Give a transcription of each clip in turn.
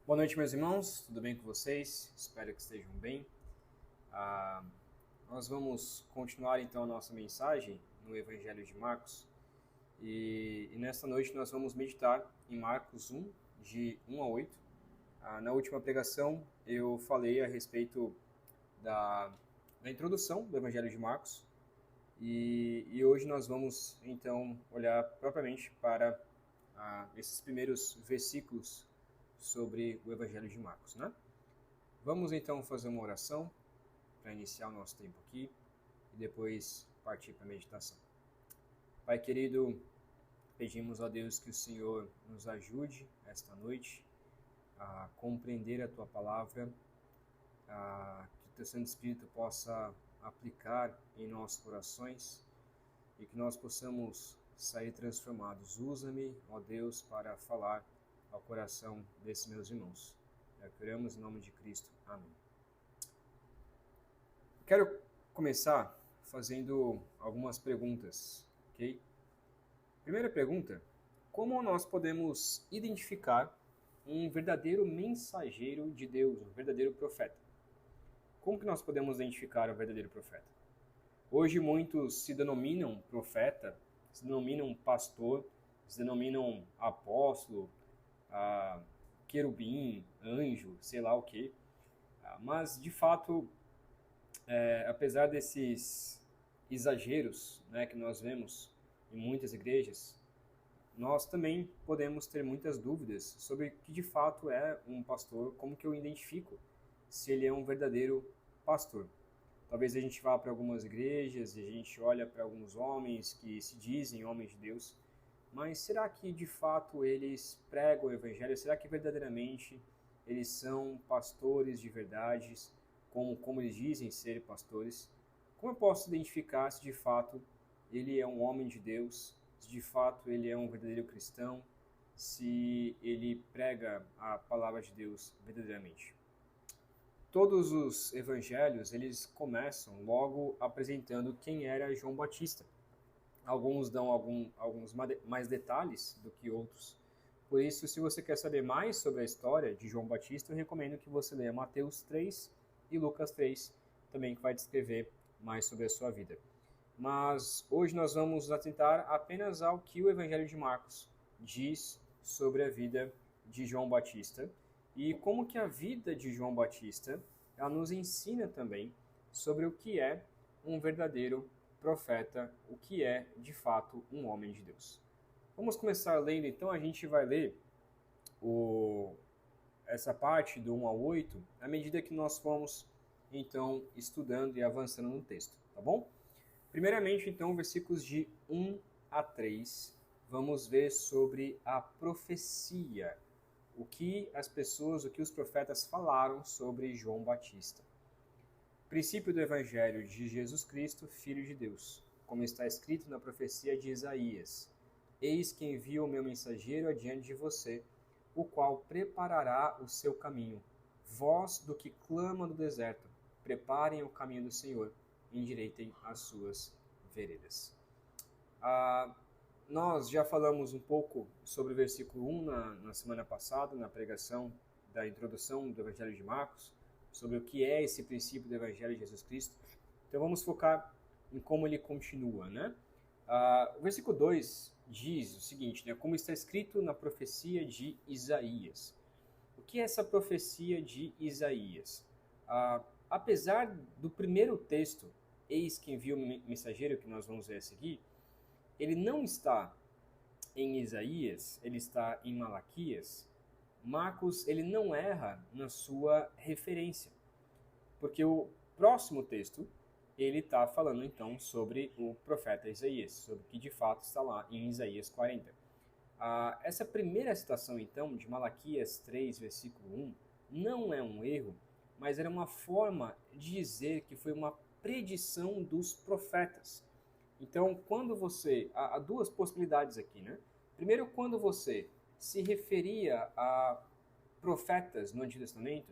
Boa noite, meus irmãos, tudo bem com vocês? Espero que estejam bem. Nós vamos continuar então a nossa mensagem no Evangelho de Marcos e nesta noite nós vamos meditar em Marcos 1, de 1 a 8. Na última pregação eu falei a respeito da introdução do Evangelho de Marcos e hoje nós vamos então olhar propriamente para esses primeiros versículos sobre o Evangelho de Marcos, né? Vamos então fazer uma oração para iniciar o nosso tempo aqui e depois partir para a meditação. Pai querido, pedimos a Deus que o Senhor nos ajude esta noite a compreender a Tua Palavra, que o Teu Santo Espírito possa aplicar em nossos corações e que nós possamos sair transformados. Usa-me, ó Deus, para falar ao coração desses meus irmãos. Oramos em nome de Cristo. Amém. Quero começar fazendo algumas perguntas, ok? Primeira pergunta: como nós podemos identificar um verdadeiro mensageiro de Deus, um verdadeiro profeta? Como que nós podemos identificar um verdadeiro profeta? Hoje muitos se denominam profeta, se denominam pastor, se denominam apóstolo, querubim, anjo, sei lá o que. Mas, de fato, apesar desses exageros, né, que nós vemos em muitas igrejas, nós também podemos ter muitas dúvidas sobre o que de fato é um pastor, como que eu identifico se ele é um verdadeiro pastor. Talvez a gente vá para algumas igrejas e a gente olha para alguns homens que se dizem homens de Deus, mas será que de fato eles pregam o Evangelho? Será que verdadeiramente eles são pastores de verdade, como eles dizem ser pastores? Como eu posso identificar se de fato ele é um homem de Deus, se de fato ele é um verdadeiro cristão, se ele prega a palavra de Deus verdadeiramente? Todos os evangelhos, eles começam logo apresentando quem era João Batista. Alguns dão alguns mais detalhes do que outros. Por isso, se você quer saber mais sobre a história de João Batista, eu recomendo que você leia Mateus 3 e Lucas 3, também que vai descrever mais sobre a sua vida. Mas hoje nós vamos nos atentar apenas ao que o Evangelho de Marcos diz sobre a vida de João Batista e como que a vida de João Batista ela nos ensina também sobre o que é um verdadeiro profeta, o que é, de fato, um homem de Deus. Vamos começar lendo, então, a gente vai ler essa parte do 1 ao 8, à medida que nós formos, então, estudando e avançando no texto, tá bom? Primeiramente, então, versículos de 1 a 3, vamos ver sobre a profecia, o que os profetas falaram sobre João Batista. Princípio do Evangelho de Jesus Cristo, Filho de Deus, como está escrito na profecia de Isaías: Eis que envio o meu mensageiro adiante de você, o qual preparará o seu caminho. Voz do que clama no deserto, preparem o caminho do Senhor, endireitem as suas veredas. Nós já falamos um pouco sobre o versículo 1 na semana passada, na pregação da introdução do Evangelho de Marcos, sobre o que é esse princípio do Evangelho de Jesus Cristo. Então vamos focar em como ele continua, né? O versículo 2 diz o seguinte, né? Como está escrito na profecia de Isaías. O que é essa profecia de Isaías? Apesar do primeiro texto, eis que envia o mensageiro, que nós vamos ver a seguir, ele não está em Isaías, ele está em Malaquias. Marcos, ele não erra na sua referência, porque o próximo texto, ele está falando então sobre o profeta Isaías, sobre o que de fato está lá em Isaías 40. Essa primeira citação então, de Malaquias 3, versículo 1, não é um erro, mas era uma forma de dizer que foi uma predição dos profetas. Então, quando você... Há duas possibilidades aqui, né? Primeiro, quando você se referia a profetas no Antigo Testamento,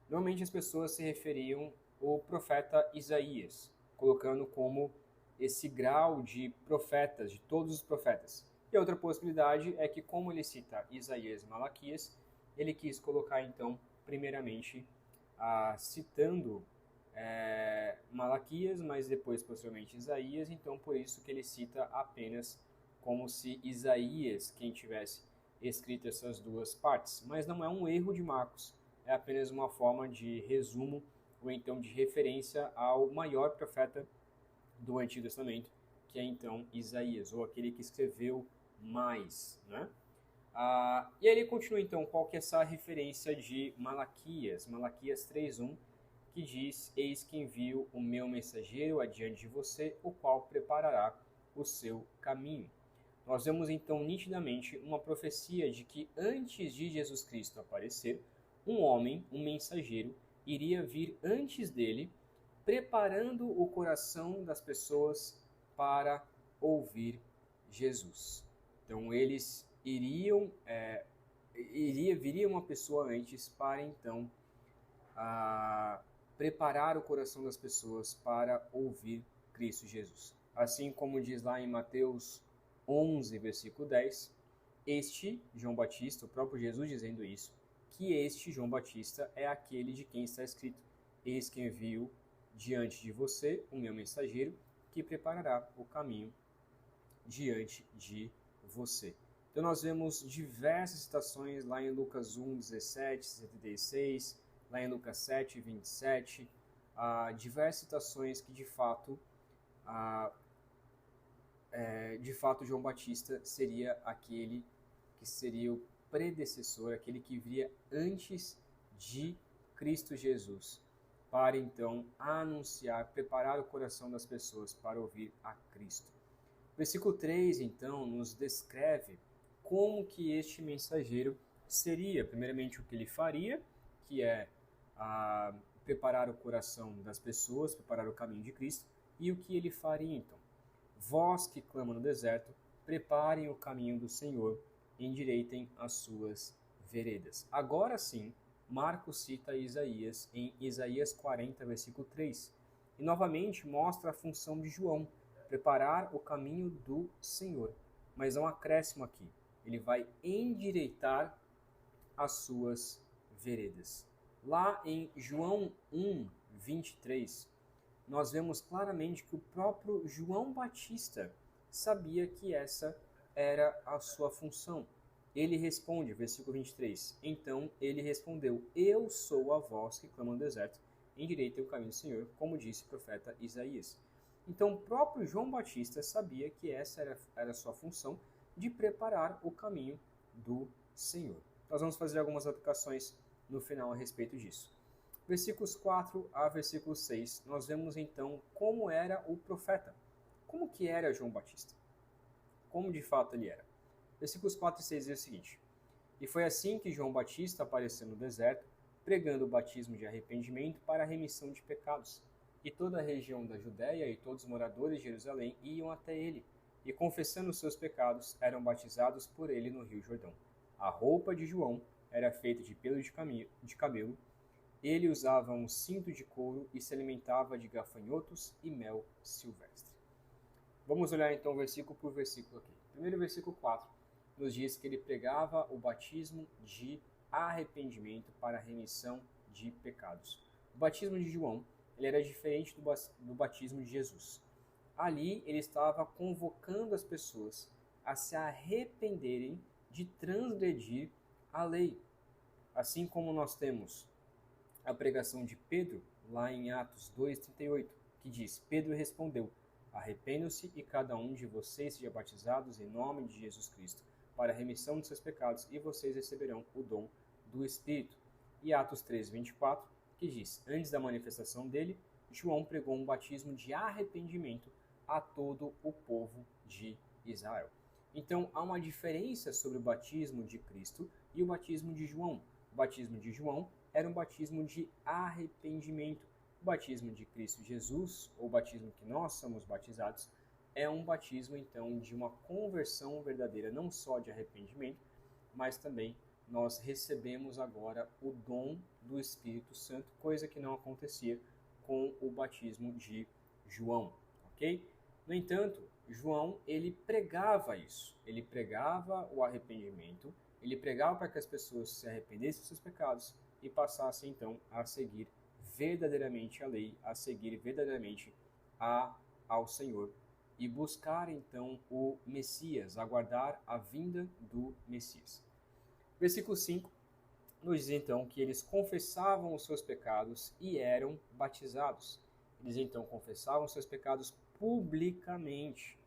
normalmente as pessoas se referiam ao profeta Isaías, colocando como esse grau de profetas, de todos os profetas. E a outra possibilidade é que, como ele cita Isaías e Malaquias, ele quis colocar então, primeiramente, citando Malaquias, mas depois, posteriormente, Isaías, então por isso que ele cita apenas como se Isaías quem tivesse escrito essas duas partes. Mas não é um erro de Marcos, é apenas uma forma de resumo ou então de referência ao maior profeta do Antigo Testamento, que é então Isaías, ou aquele que escreveu mais, né? E aí ele continua então, qual que é essa referência de Malaquias? Malaquias 3:1, que diz: Eis que envio o meu mensageiro adiante de você, o qual preparará o seu caminho. Nós vemos então nitidamente uma profecia de que antes de Jesus Cristo aparecer, um homem, um mensageiro, iria vir antes dele, preparando o coração das pessoas para ouvir Jesus. Então eles viria uma pessoa antes para então preparar o coração das pessoas para ouvir Cristo Jesus. Assim como diz lá em Mateus 11, versículo 10, este João Batista, o próprio Jesus dizendo isso, que este João Batista é aquele de quem está escrito: Eis que envio diante de você o meu mensageiro, que preparará o caminho diante de você. Então nós vemos diversas citações lá em Lucas 1, 17, 76, lá em Lucas 7, 27, diversas citações que de fato João Batista seria aquele que seria o predecessor, aquele que viria antes de Cristo Jesus, para então anunciar, preparar o coração das pessoas para ouvir a Cristo. Versículo 3, então, nos descreve como que este mensageiro seria, primeiramente, o que ele faria, que é preparar o coração das pessoas, preparar o caminho de Cristo, e o que ele faria, então. Vós que clamam no deserto, preparem o caminho do Senhor, endireitem as suas veredas. Agora sim, Marcos cita Isaías em Isaías 40, versículo 3, e novamente mostra a função de João, preparar o caminho do Senhor. Mas há um acréscimo aqui, ele vai endireitar as suas veredas. Lá em João 1, 23, nós vemos claramente que o próprio João Batista sabia que essa era a sua função. Ele responde, versículo 23, então ele respondeu: Eu sou a voz que clama no deserto, endireitem o caminho do Senhor, como disse o profeta Isaías. Então o próprio João Batista sabia que essa era a sua função, de preparar o caminho do Senhor. Nós vamos fazer algumas aplicações no final a respeito disso. Versículos 4 a versículo 6, nós vemos então como era o profeta. Como que era João Batista? Como de fato ele era? Versículos 4 e 6 diz o seguinte: E foi assim que João Batista apareceu no deserto, pregando o batismo de arrependimento para a remissão de pecados. E toda a região da Judéia e todos os moradores de Jerusalém iam até ele, e confessando os seus pecados, eram batizados por ele no rio Jordão. A roupa de João era feita de pelo de cabelo. Ele usava um cinto de couro e se alimentava de gafanhotos e mel silvestre. Vamos olhar então versículo por versículo aqui. Primeiro, versículo 4, nos diz que ele pregava o batismo de arrependimento para a remissão de pecados. O batismo de João ele era diferente do batismo de Jesus. Ali ele estava convocando as pessoas a se arrependerem de transgredir a lei. Assim como nós temos a pregação de Pedro, lá em Atos 2,38, que diz: Pedro respondeu: Arrependam-se e cada um de vocês seja batizados em nome de Jesus Cristo, para a remissão de seus pecados, e vocês receberão o dom do Espírito. E Atos 3,24, que diz: Antes da manifestação dele, João pregou um batismo de arrependimento a todo o povo de Israel. Então, há uma diferença sobre o batismo de Cristo e o batismo de João. O batismo de João era um batismo de arrependimento. O batismo de Cristo Jesus, ou o batismo que nós somos batizados, é um batismo, então, de uma conversão verdadeira, não só de arrependimento, mas também nós recebemos agora o dom do Espírito Santo, coisa que não acontecia com o batismo de João, ok? No entanto, João, ele pregava isso, ele pregava o arrependimento, Ele pregava para que as pessoas se arrependessem dos seus pecados e passassem então a seguir verdadeiramente a lei, a seguir verdadeiramente ao Senhor e buscar então o Messias, aguardar a vinda do Messias. Versículo 5 nos diz então que eles confessavam os seus pecados e eram batizados. Eles então confessavam os seus pecados publicamente.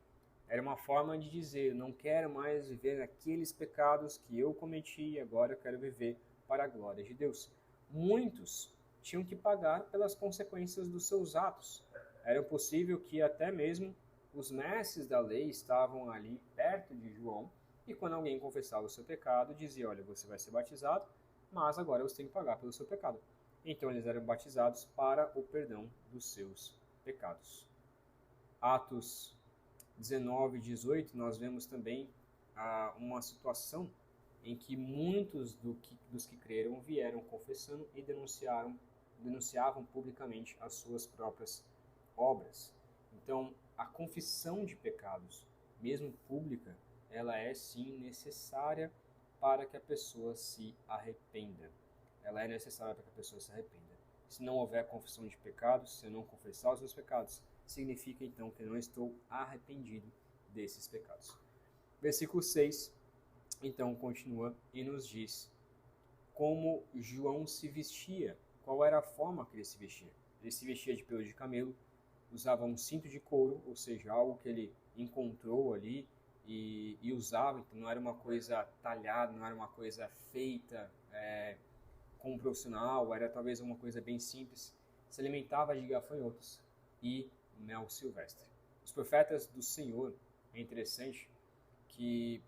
Era uma forma de dizer, não quero mais viver aqueles pecados que eu cometi, agora eu quero viver para a glória de Deus. Muitos tinham que pagar pelas consequências dos seus atos. Era possível que até mesmo os mestres da lei estavam ali perto de João, e quando alguém confessava o seu pecado, dizia, olha, você vai ser batizado, mas agora você tem que pagar pelo seu pecado. Então eles eram batizados para o perdão dos seus pecados. Atos 19 e 18, nós vemos também uma situação em que muitos dos que creram vieram confessando e denunciavam publicamente as suas próprias obras. Então, a confissão de pecados, mesmo pública, ela é sim necessária para que a pessoa se arrependa. Ela é necessária para que a pessoa se arrependa. Se não houver confissão de pecados, se eu não confessar os meus pecados, significa então que eu não estou arrependido desses pecados. Versículo 6, então, continua e nos diz como João se vestia, qual era a forma que ele se vestia. Ele se vestia de pelo de camelo, usava um cinto de couro, ou seja, algo que ele encontrou ali e usava, então não era uma coisa talhada, não era uma coisa feita com um profissional, era talvez uma coisa bem simples. Se alimentava de gafanhotos e mel silvestre. Os profetas do Senhor, é interessante que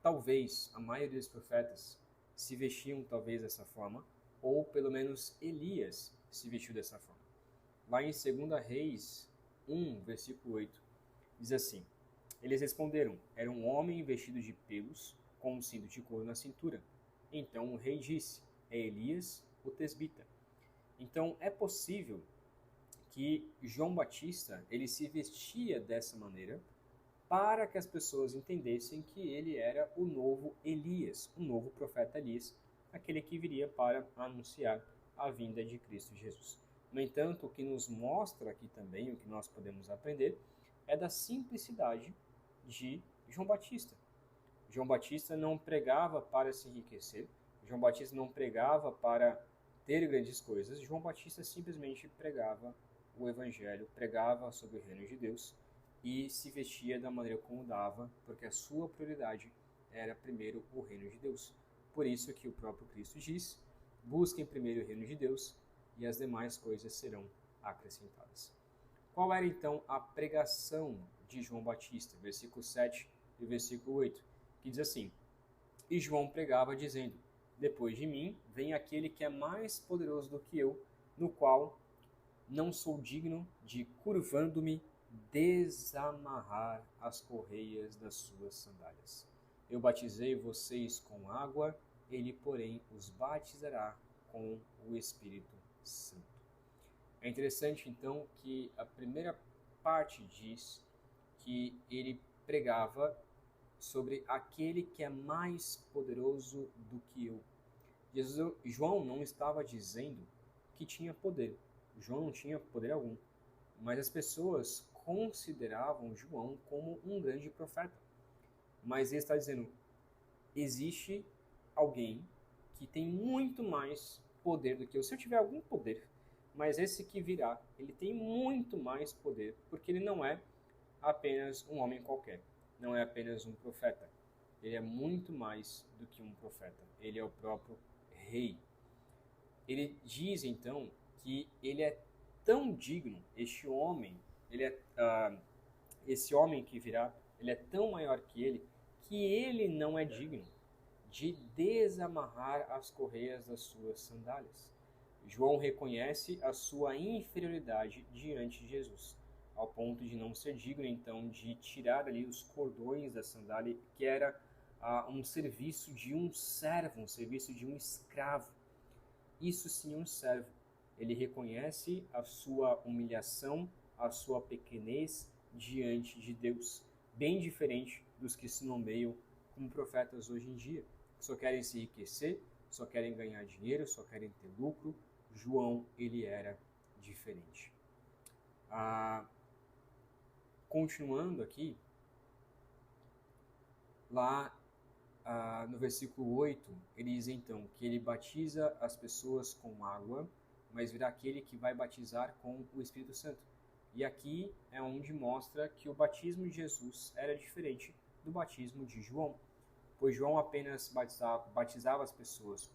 talvez a maioria dos profetas se vestiam talvez dessa forma, ou pelo menos Elias se vestiu dessa forma. Lá em 2 Reis 1, versículo 8, diz assim, eles responderam, era um homem vestido de pelos, com um cinto de couro na cintura. Então o rei disse, é Elias, o tesbita. Então é possível que João Batista ele se vestia dessa maneira para que as pessoas entendessem que ele era o novo Elias, o novo profeta Elias, aquele que viria para anunciar a vinda de Cristo Jesus. No entanto, o que nos mostra aqui também, o que nós podemos aprender, é da simplicidade de João Batista. João Batista não pregava para se enriquecer, João Batista não pregava para ter grandes coisas, João Batista simplesmente pregava o Evangelho, pregava sobre o reino de Deus e se vestia da maneira como dava, porque a sua prioridade era primeiro o reino de Deus. Por isso que o próprio Cristo diz, busquem primeiro o reino de Deus e as demais coisas serão acrescentadas. Qual era então a pregação de João Batista? Versículo 7 e versículo 8, que diz assim, e João pregava dizendo, depois de mim vem aquele que é mais poderoso do que eu, no qual não sou digno de, curvando-me, desamarrar as correias das suas sandálias. Eu batizei vocês com água, ele, porém, os batizará com o Espírito Santo. É interessante, então, que a primeira parte diz que ele pregava sobre aquele que é mais poderoso do que eu. João não estava dizendo que tinha poder. João não tinha poder algum. Mas as pessoas consideravam João como um grande profeta. Mas ele está dizendo, existe alguém que tem muito mais poder do que eu. Se eu tiver algum poder, mas esse que virá, ele tem muito mais poder, porque ele não é apenas um homem qualquer, não é apenas um profeta. Ele é muito mais do que um profeta. Ele é o próprio rei. Ele diz, então, que ele é tão digno, esse homem que virá, ele é tão maior que ele não é digno de desamarrar as correias das suas sandálias. João reconhece a sua inferioridade diante de Jesus, ao ponto de não ser digno, então, de tirar ali os cordões da sandália, que era um serviço de um servo, um serviço de um escravo. Isso sim é um servo. Ele reconhece a sua humilhação, a sua pequenez diante de Deus, bem diferente dos que se nomeiam como profetas hoje em dia. só querem se enriquecer, só querem ganhar dinheiro, só querem ter lucro. João, ele era diferente. Continuando aqui, lá no versículo 8, ele diz então que ele batiza as pessoas com água, mas virá aquele que vai batizar com o Espírito Santo. E aqui é onde mostra que o batismo de Jesus era diferente do batismo de João, pois João apenas batizava as pessoas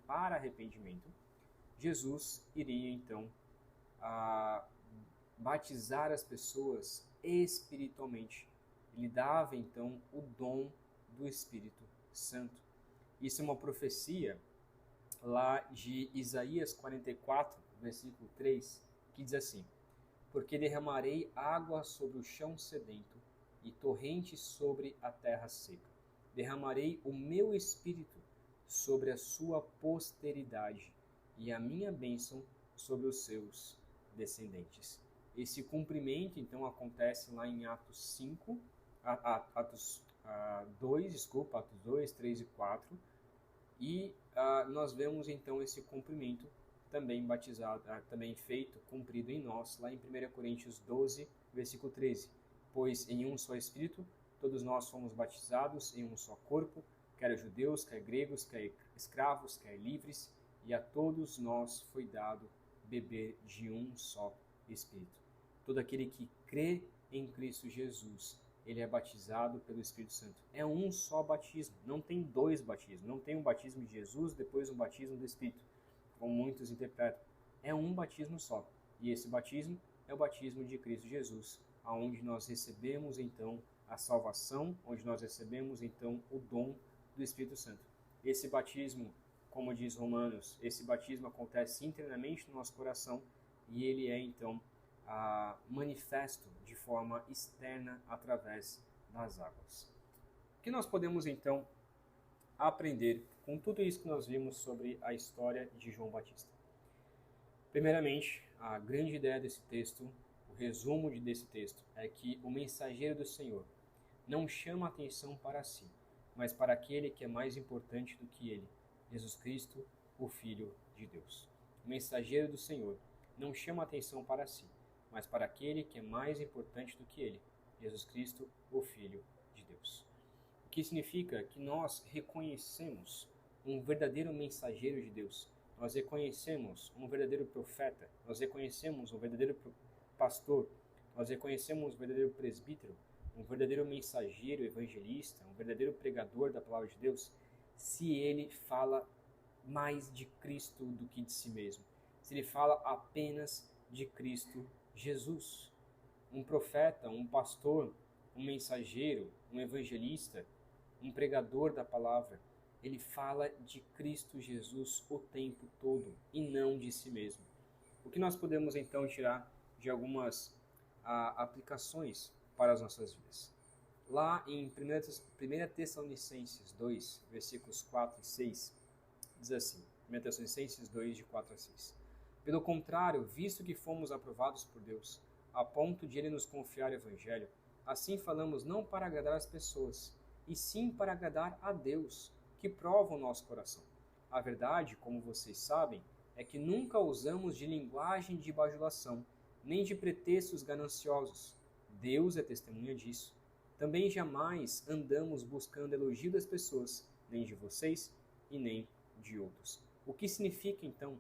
para arrependimento. Jesus iria então batizar as pessoas espiritualmente. Ele dava então o dom do Espírito Santo. Isso é uma profecia lá de Isaías 44, versículo 3, que diz assim: porque derramarei água sobre o chão sedento e torrentes sobre a terra seca. Derramarei o meu espírito sobre a sua posteridade e a minha bênção sobre os seus descendentes. Esse cumprimento, então, acontece lá em Atos 2, 3 e 4. E nós vemos, então, esse cumprimento também também feito, cumprido em nós, lá em 1 Coríntios 12, versículo 13. Pois em um só Espírito, todos nós fomos batizados em um só corpo, quer judeus, quer gregos, quer escravos, quer livres, e a todos nós foi dado beber de um só Espírito. Todo aquele que crê em Cristo Jesus, ele é batizado pelo Espírito Santo. É um só batismo, não tem dois batismos. Não tem um batismo de Jesus, depois um batismo do Espírito, como muitos interpretam. É um batismo só. E esse batismo é o batismo de Cristo Jesus, onde nós recebemos então a salvação, onde nós recebemos então o dom do Espírito Santo. Esse batismo, como diz Romanos, esse batismo acontece internamente no nosso coração e ele é então manifesto de forma externa através das águas. O que nós podemos então aprender com tudo isso que nós vimos sobre a história de João Batista? Primeiramente, a grande ideia desse texto, o resumo desse texto, é que o mensageiro do Senhor não chama atenção para si, mas para aquele que é mais importante do que ele, Jesus Cristo, o Filho de Deus. O mensageiro do Senhor não chama atenção para si, mas para aquele que é mais importante do que ele, Jesus Cristo, o Filho de Deus. O que significa que nós reconhecemos um verdadeiro mensageiro de Deus, nós reconhecemos um verdadeiro profeta, nós reconhecemos um verdadeiro pastor, nós reconhecemos um verdadeiro presbítero, um verdadeiro mensageiro evangelista, um verdadeiro pregador da palavra de Deus, se ele fala mais de Cristo do que de si mesmo, se ele fala apenas de Cristo Jesus. Um profeta, um pastor, um mensageiro, um evangelista, um pregador da palavra, ele fala de Cristo Jesus o tempo todo e não de si mesmo. O que nós podemos então tirar de algumas aplicações para as nossas vidas? Lá em 1 Tessalonicenses 2, versículos 4 e 6, diz assim, 1 Tessalonicenses 2, de 4 a 6. Pelo contrário, visto que fomos aprovados por Deus, a ponto de Ele nos confiar o Evangelho, assim falamos não para agradar as pessoas, e sim para agradar a Deus, que prova o nosso coração. A verdade, como vocês sabem, é que nunca usamos de linguagem de bajulação, nem de pretextos gananciosos. Deus é testemunha disso. Também jamais andamos buscando elogio das pessoas, nem de vocês e nem de outros. O que significa, então,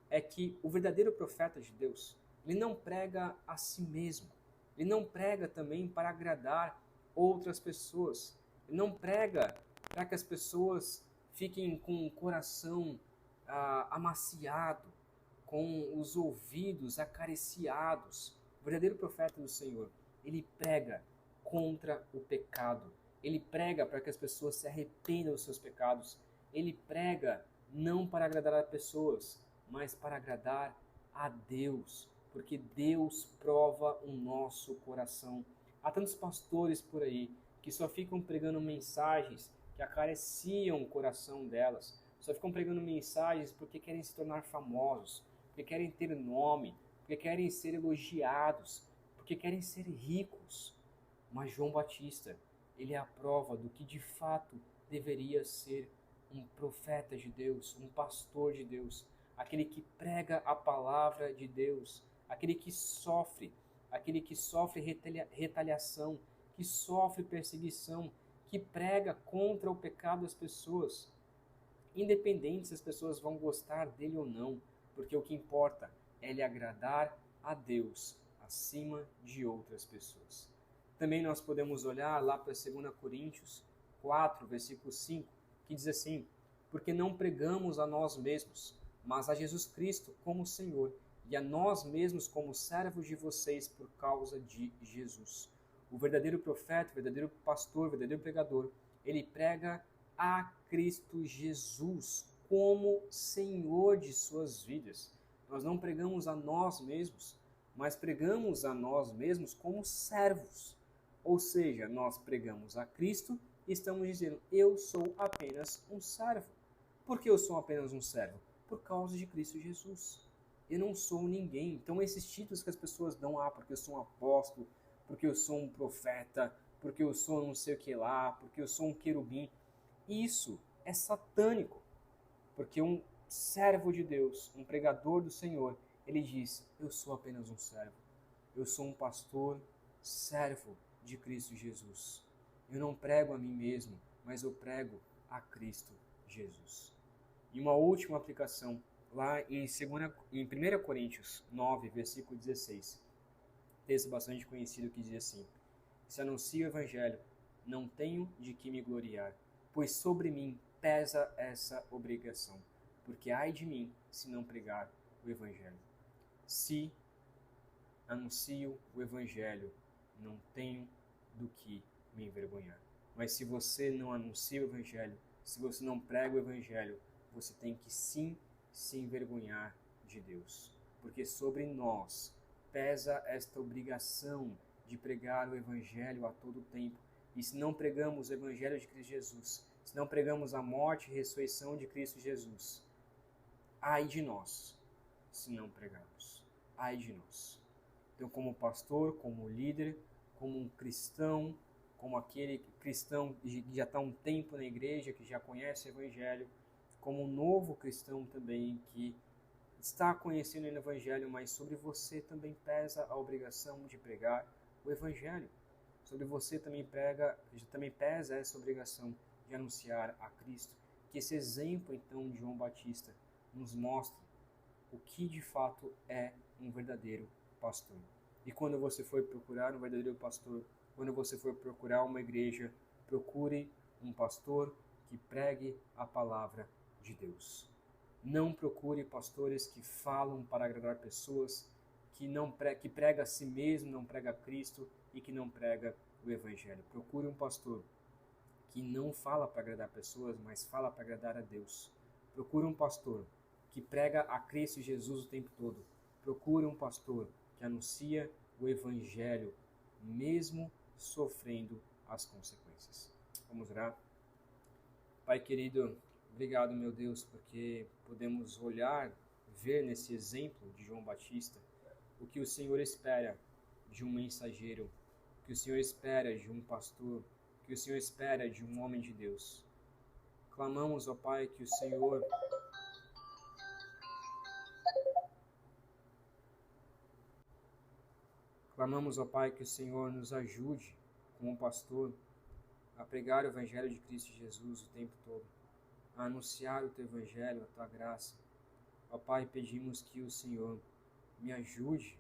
é que o verdadeiro profeta de Deus, ele não prega a si mesmo, ele não prega também para agradar outras pessoas, ele não prega para que as pessoas fiquem com o coração amaciado, com os ouvidos acariciados. O verdadeiro profeta do Senhor, ele prega contra o pecado, ele prega para que as pessoas se arrependam dos seus pecados, ele prega não para agradar as pessoas, mas para agradar a Deus, porque Deus prova o nosso coração. Há tantos pastores por aí que só ficam pregando mensagens que acariciam o coração delas, só ficam pregando mensagens porque querem se tornar famosos, porque querem ter nome, porque querem ser elogiados, porque querem ser ricos. Mas João Batista, ele é a prova do que de fato deveria ser um profeta de Deus, um pastor de Deus, aquele que prega a palavra de Deus, aquele que sofre retaliação, que sofre perseguição, que prega contra o pecado das pessoas, independente se as pessoas vão gostar dele ou não, porque o que importa é lhe agradar a Deus acima de outras pessoas. Também nós podemos olhar lá para 2 Coríntios 4, versículo 5, que diz assim: porque não pregamos a nós mesmos, mas a Jesus Cristo como Senhor, e a nós mesmos como servos de vocês por causa de Jesus. O verdadeiro profeta, o verdadeiro pastor, o verdadeiro pregador, ele prega a Cristo Jesus como Senhor de suas vidas. Nós não pregamos a nós mesmos, mas pregamos a nós mesmos como servos. Ou seja, nós pregamos a Cristo e estamos dizendo: eu sou apenas um servo. Por que eu sou apenas um servo? Por causa de Cristo Jesus. Eu não sou ninguém. Então esses títulos que as pessoas dão, porque eu sou um apóstolo, porque eu sou um profeta, porque eu sou não sei o que lá, porque eu sou um querubim, isso é satânico. Porque um servo de Deus, um pregador do Senhor, ele diz: eu sou apenas um servo. Eu sou um pastor, servo de Cristo Jesus. Eu não prego a mim mesmo, mas eu prego a Cristo Jesus. E uma última aplicação, lá em 1 Coríntios 9, versículo 16. Texto bastante conhecido que diz assim: se anuncio o Evangelho, não tenho de que me gloriar, pois sobre mim pesa essa obrigação, porque ai de mim se não pregar o Evangelho. Se anuncio o Evangelho, não tenho do que me envergonhar. Mas se você não anuncia o Evangelho, se você não prega o Evangelho, você tem que sim se envergonhar de Deus, porque sobre nós pesa esta obrigação de pregar o Evangelho a todo tempo. E se não pregamos o Evangelho de Cristo Jesus, se não pregamos a morte e ressurreição de Cristo Jesus, ai de nós se não pregarmos. Ai de nós. Então, como pastor, como líder, como um cristão, como aquele cristão que já está há um tempo na igreja, que já conhece o Evangelho, como um novo cristão também que está conhecendo o Evangelho, mas sobre você também pesa a obrigação de pregar o Evangelho. Sobre você também pesa essa obrigação de anunciar a Cristo. Que esse exemplo, então, de João Batista nos mostre o que de fato é um verdadeiro pastor. E quando você for procurar um verdadeiro pastor, quando você for procurar uma igreja, procure um pastor que pregue a palavra de Deus. Não procure pastores que falam para agradar pessoas, que prega a si mesmo, não prega a Cristo e que não prega o Evangelho. Procure um pastor que não fala para agradar pessoas, mas fala para agradar a Deus. Procure um pastor que prega a Cristo Jesus o tempo todo. Procure um pastor que anuncia o Evangelho, mesmo sofrendo as consequências. Vamos orar? Pai querido, obrigado, meu Deus, porque podemos olhar, ver nesse exemplo de João Batista o que o Senhor espera de um mensageiro, o que o Senhor espera de um pastor, o que o Senhor espera de um homem de Deus. Clamamos, ó Pai, que o Senhor nos ajude, como pastor, a pregar o Evangelho de Cristo Jesus o tempo todo, a anunciar o Teu Evangelho, a Tua graça. Ó Pai, pedimos que o Senhor me ajude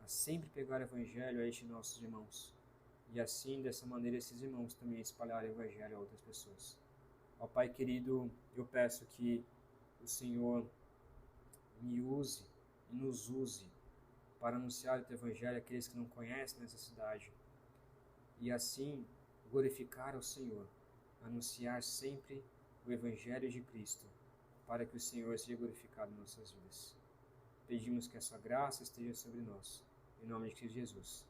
a sempre pregar o Evangelho a estes nossos irmãos, e assim, dessa maneira, esses irmãos também espalharem o Evangelho a outras pessoas. Ó Pai querido, eu peço que o Senhor me use e nos use para anunciar o Teu Evangelho àqueles que não conhecem nessa cidade, e assim glorificar ao Senhor, anunciar sempre o Evangelho de Cristo, para que o Senhor seja glorificado em nossas vidas. Pedimos que a sua graça esteja sobre nós. Em nome de Cristo Jesus.